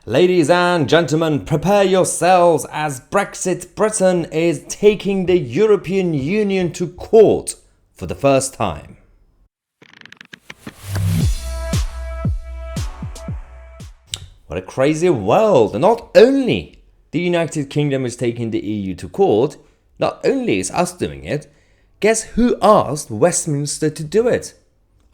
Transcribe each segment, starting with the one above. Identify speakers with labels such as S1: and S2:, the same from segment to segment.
S1: Ladies and gentlemen, prepare yourselves as Britain is taking the European Union to court for the first time. What a crazy world. Not only the United Kingdom is taking the EU to court, not only is us doing it, guess who asked Westminster to do it?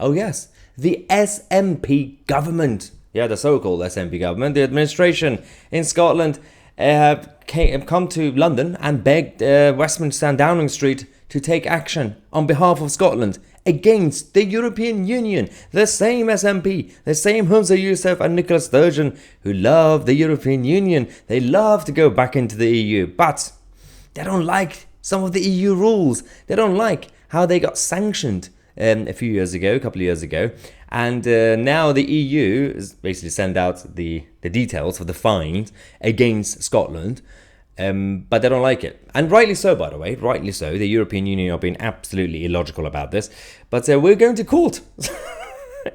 S1: Oh yes, the SNP government. Yeah, the so-called SNP government, the administration in Scotland, have come to London and begged Westminster and Downing Street to take action on behalf of Scotland against the European Union. The same SNP, the same Humza Yousaf and Nicola Sturgeon, who love the European Union. They love to go back into the EU, but they don't like some of the EU rules. They don't like how they got sanctioned a couple of years ago. And now the EU has basically sent out the details of the fines against Scotland, but they don't like it. And rightly so, by the way, rightly so. The European Union are being absolutely illogical about this. But we're going to court.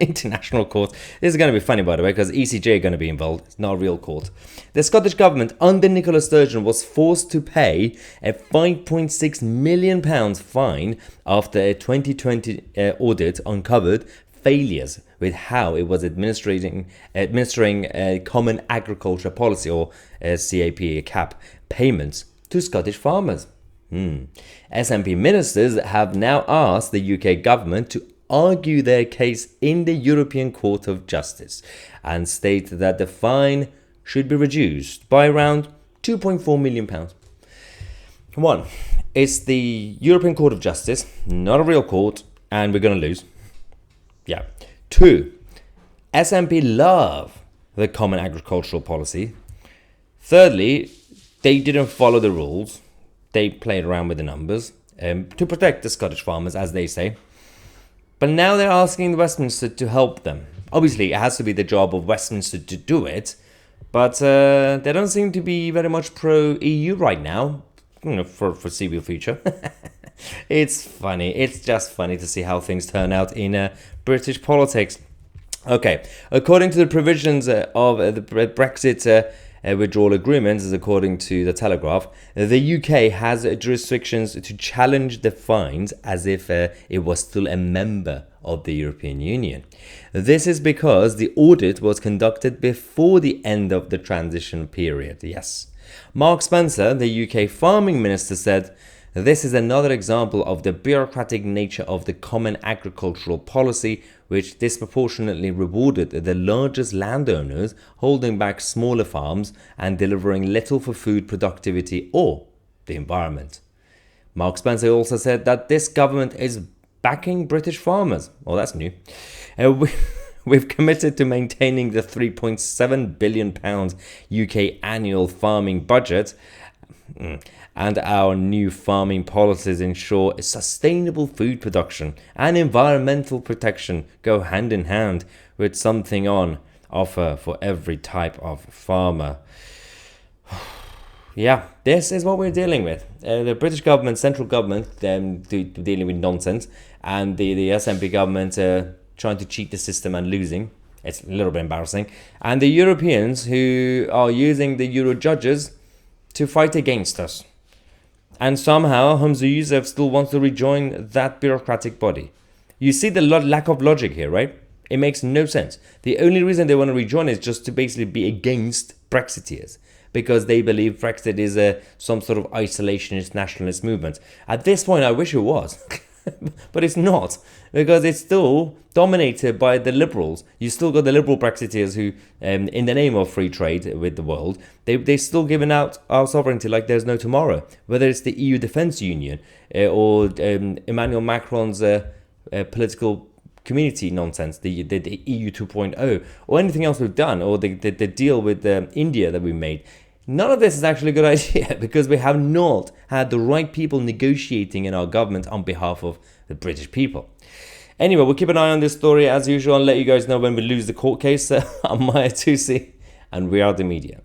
S1: International court. This is going to be funny, by the way, because ECJ are going to be involved. It's not a real court. The Scottish government under Nicola Sturgeon was forced to pay a £5.6 million fine after a 2020 audit uncovered failures with how it was administering a common agriculture policy, or CAP payments to Scottish farmers. SNP ministers have now asked the UK government to argue their case in the European Court of Justice and state that the fine should be reduced by around £2.4 million. One, it's the European Court of Justice, not a real court, and we're going to lose. Yeah. Two, SNP love the Common Agricultural Policy. Thirdly, they didn't follow the rules. They played around with the numbers to protect the Scottish farmers, as they say. But now they're asking Westminster to help them. Obviously, it has to be the job of Westminster to do it, but they don't seem to be very much pro-EU right now, for foreseeable future. It's funny. It's just funny to see how things turn out in British politics. Okay, according to the provisions of the Brexit withdrawal agreement, as according to the Telegraph, the UK has jurisdictions to challenge the fines as if it was still a member of the European Union. This is because the audit was conducted before the end of the transition period. Yes. Mark Spencer, the UK farming minister, said, "This is another example of the bureaucratic nature of the Common Agricultural Policy, which disproportionately rewarded the largest landowners, holding back smaller farms and delivering little for food productivity or the environment." Mark Spencer also said that this government is backing British farmers. Well, that's new. We've committed to maintaining the £3.7 billion UK annual farming budget, and our new farming policies ensure sustainable food production and environmental protection go hand in hand, with something on offer for every type of farmer. Yeah, this is what we're dealing with. The British government, central government, dealing with nonsense, and the SNP government trying to cheat the system and losing. It's a little bit embarrassing. And the Europeans who are using the Euro judges to fight against us. And somehow Humza Yousaf still wants to rejoin that bureaucratic body. You see the lack of logic here, right? It makes no sense. The only reason they want to rejoin is just to basically be against Brexiteers, because they believe Brexit is some sort of isolationist nationalist movement. At this point, I wish it was. But it's not, because it's still dominated by the liberals. You still got the liberal Brexiteers who, in the name of free trade with the world, they're still giving out our sovereignty like there's no tomorrow. Whether it's the EU Defence Union or Emmanuel Macron's political community nonsense, the EU 2.0, or anything else we've done, or the deal with India that we made. None of this is actually a good idea, because we have not had the right people negotiating in our government on behalf of the British people. Anyway, we'll keep an eye on this story as usual and let you guys know when we lose the court case. I'm Tousi, and we are the media.